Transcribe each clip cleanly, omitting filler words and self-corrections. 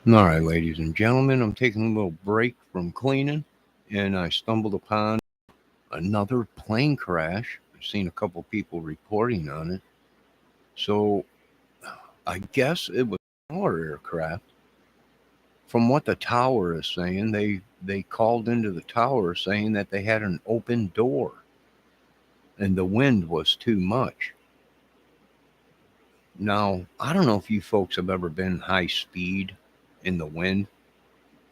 All right, ladies and gentlemen, I'm taking a little break from cleaning, and I stumbled upon another plane crash. I've seen a couple people reporting on it. So I guess it was a smaller aircraft. From what the tower is saying, they called into the tower saying that they had an open door and the wind was too much. Now, I don't know if you folks have ever been high speed in the wind.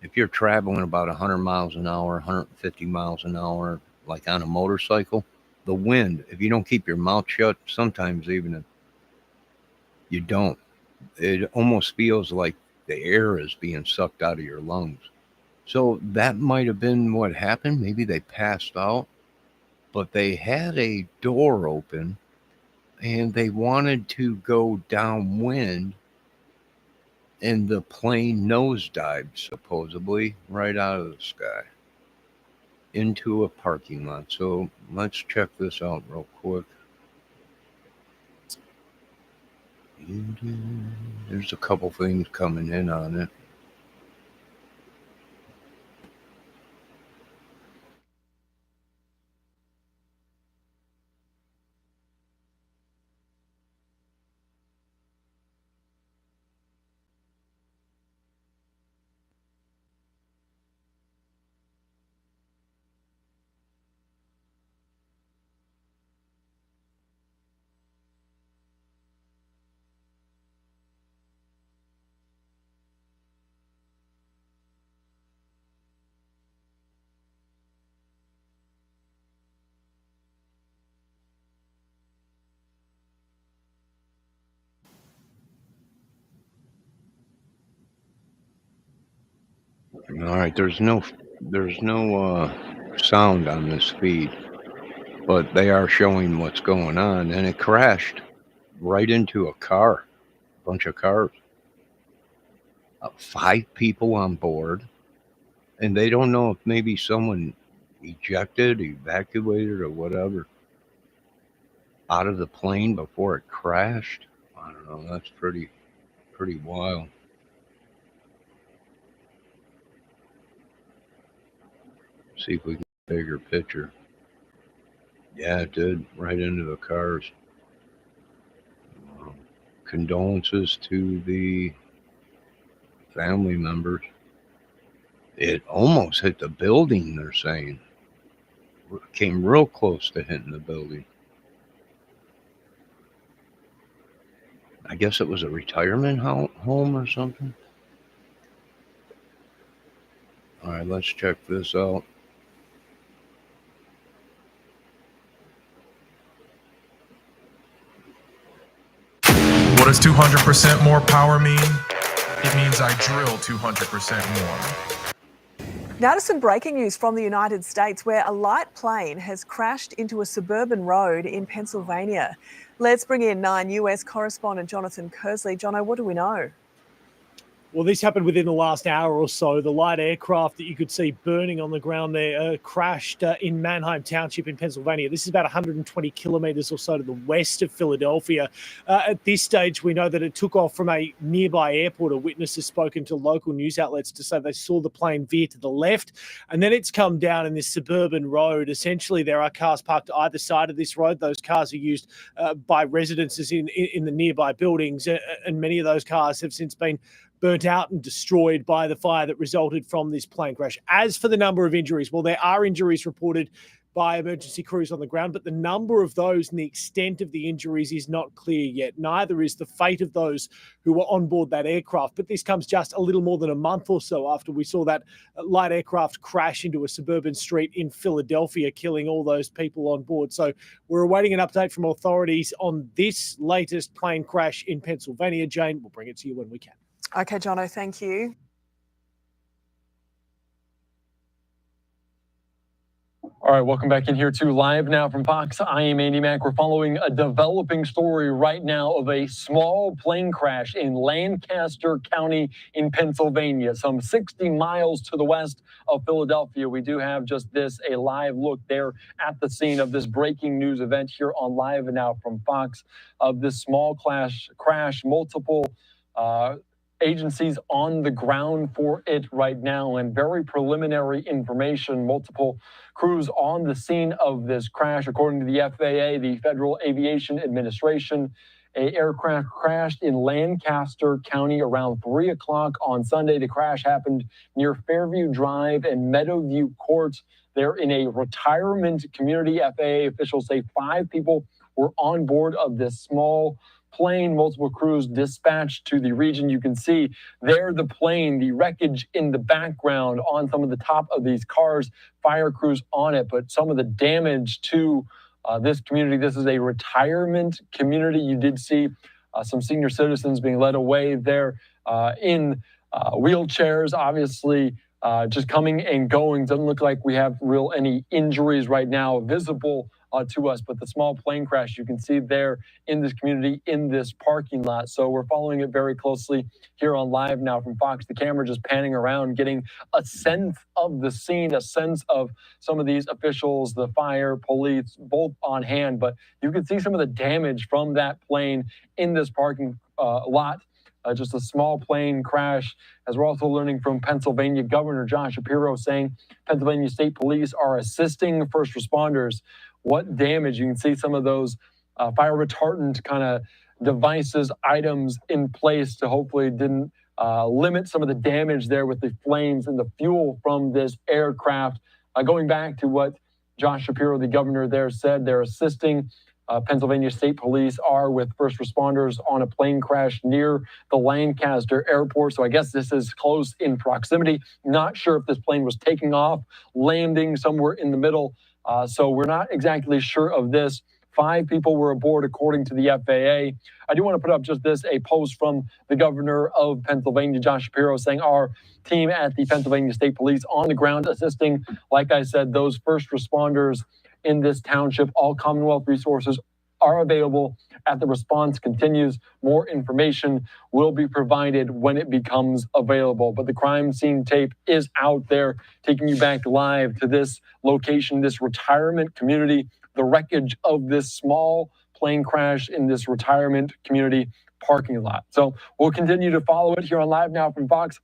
If you're traveling about 100 miles an hour, 150 miles an hour, like on a motorcycle, the wind, if you don't keep your mouth shut, sometimes even if you don't, it almost feels like the air is being sucked out of your lungs. So that might have been what happened. Maybe they passed out, but they had a door open and they wanted to go downwind, and the plane nosedived supposedly right out of the sky into a parking lot. So let's check this out real quick. There's a couple things coming in on it. All right, there's no sound on this feed, but they are showing what's going on, and it crashed right into a car, a bunch of cars, 5 people on board, and they don't know if maybe someone ejected, evacuated, or whatever out of the plane before it crashed. I don't know. That's pretty wild. See if we can get a bigger picture. Yeah, it did right into the cars. Um, Condolences to the family members. It almost hit the building, they're saying. Came real close to hitting the building. I guess it was a retirement home or something. All right, let's check this out. What does 200% more power mean? It means I drill 200% more. Now to some breaking news from the United States, where a light plane has crashed into a suburban road in Pennsylvania. Let's bring in 9 US correspondent Jonathan Kersley. Jono, what do we know? Well, this happened within the last hour or so. The light aircraft that you could see burning on the ground there crashed in Manheim Township in Pennsylvania. This is about 120 kilometers or so to the west of Philadelphia. At this stage, we know that it took off from a nearby airport. A witness has spoken to local news outlets to say they saw the plane veer to the left, and then it's come down in this suburban road. Essentially, there are cars parked either side of this road. Those cars are used by residences in the nearby buildings, and many of those cars have since been burnt out and destroyed by the fire that resulted from this plane crash. As for the number of injuries, well, there are injuries reported by emergency crews on the ground, but the number of those and the extent of the injuries is not clear yet. Neither is the fate of those who were on board that aircraft. But this comes just a little more than a month or so after we saw that light aircraft crash into a suburban street in Philadelphia, killing all those people on board. So we're awaiting an update from authorities on this latest plane crash in Pennsylvania. Jane, we'll bring it to you when we can. Okay, Jono, thank you. All right, welcome back in here to Live Now from Fox. I am Andy Mack. We're following a developing story right now of a small plane crash in Lancaster County in Pennsylvania, some 60 miles to the west of Philadelphia. We do have just this, a live look there at the scene of this breaking news event here on Live Now from Fox of this small crash, multiple agencies on the ground for it right now, and very preliminary information. Multiple crews on the scene of this crash. According to the FAA, the Federal Aviation Administration, an aircraft crashed in Lancaster County around 3 o'clock on Sunday. The crash happened near Fairview Drive and Meadowview Court. They're in a retirement community. FAA officials say 5 people were on board of this small plane, multiple crews dispatched to the region. You can see there the plane, the wreckage in the background on some of the top of these cars, fire crews on it, but some of the damage to this community. This is a retirement community. You did see some senior citizens being led away there in wheelchairs, obviously just coming and going. Doesn't look like we have any injuries right now visible to us, but the small plane crash you can see there in this community, in this parking lot. So we're following it very closely here on Live Now from Fox. The camera just panning around, getting a sense of the scene, a sense of some of these officials, the fire, police, both on hand. But you can see some of the damage from that plane in this parking lot. Just a small plane crash, as we're also learning from Pennsylvania Governor Josh Shapiro saying Pennsylvania State Police are assisting first responders. What damage? You can see some of those fire retardant kind of devices, items in place to hopefully didn't limit some of the damage there with the flames and the fuel from this aircraft. Going back to what Josh Shapiro, the governor there, said, they're assisting Pennsylvania State Police are with first responders on a plane crash near the Landcaster airport. So I guess this is close in proximity. Not sure if this plane was taking off, landing somewhere in the middle. So we're not exactly sure of this. 5 people were aboard, according to the FAA. I do want to put up just this, a post from the governor of Pennsylvania, Josh Shapiro, saying our team at the Pennsylvania State Police on the ground assisting, like I said, those first responders in this township. All Commonwealth resources are available as the response continues. More information will be provided when it becomes available. But the crime scene tape is out there, taking you back live to this location, this retirement community, the wreckage of this small plane crash in this retirement community parking lot. So we'll continue to follow it here on Live Now from Fox.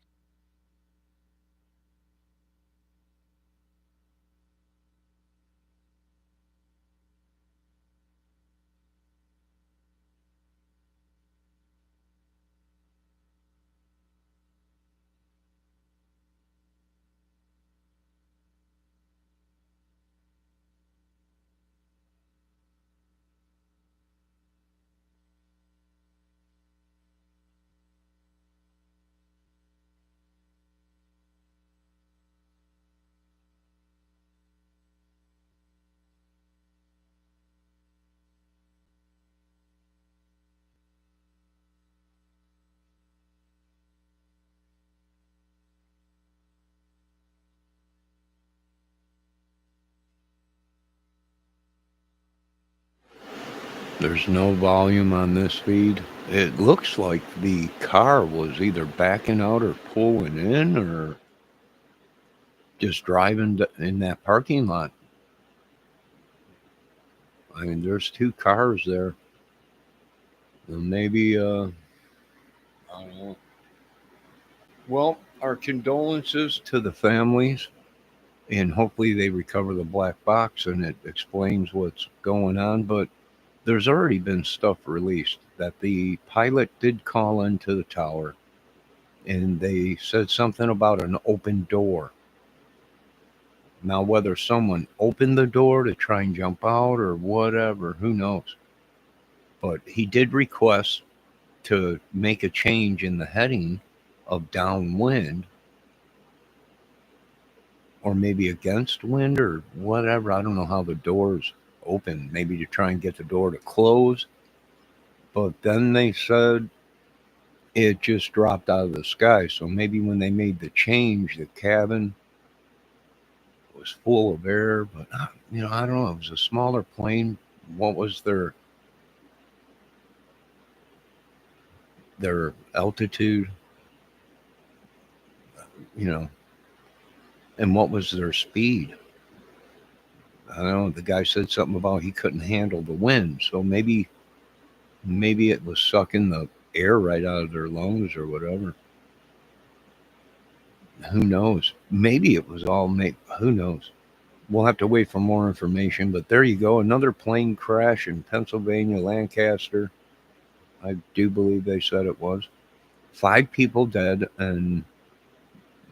There's no volume on this feed. It looks like the car was either backing out or pulling in or just driving in that parking lot. I mean, there's 2 cars there. Maybe, I don't know. Well, our condolences to the families, and hopefully they recover the black box and it explains what's going on. But there's already been stuff released that the pilot did call into the tower, and they said something about an open door. Now, whether someone opened the door to try and jump out or whatever, who knows? But he did request to make a change in the heading of downwind, or maybe against wind or whatever. I don't know how the doors open, maybe to try and get the door to close. But then they said it just dropped out of the sky. So maybe when they made the change, the cabin was full of air. But, I don't know. It was a smaller plane. What was their altitude? And what was their speed? I don't know. The guy said something about he couldn't handle the wind. So maybe it was sucking the air right out of their lungs or whatever. who knows? Maybe it was all made. Who knows? We'll have to wait for more information. But there you go. Another plane crash in Pennsylvania, Lancaster. I do believe they said it was. 5 people dead and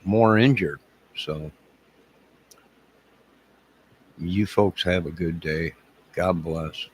more injured. So you folks have a good day. God bless.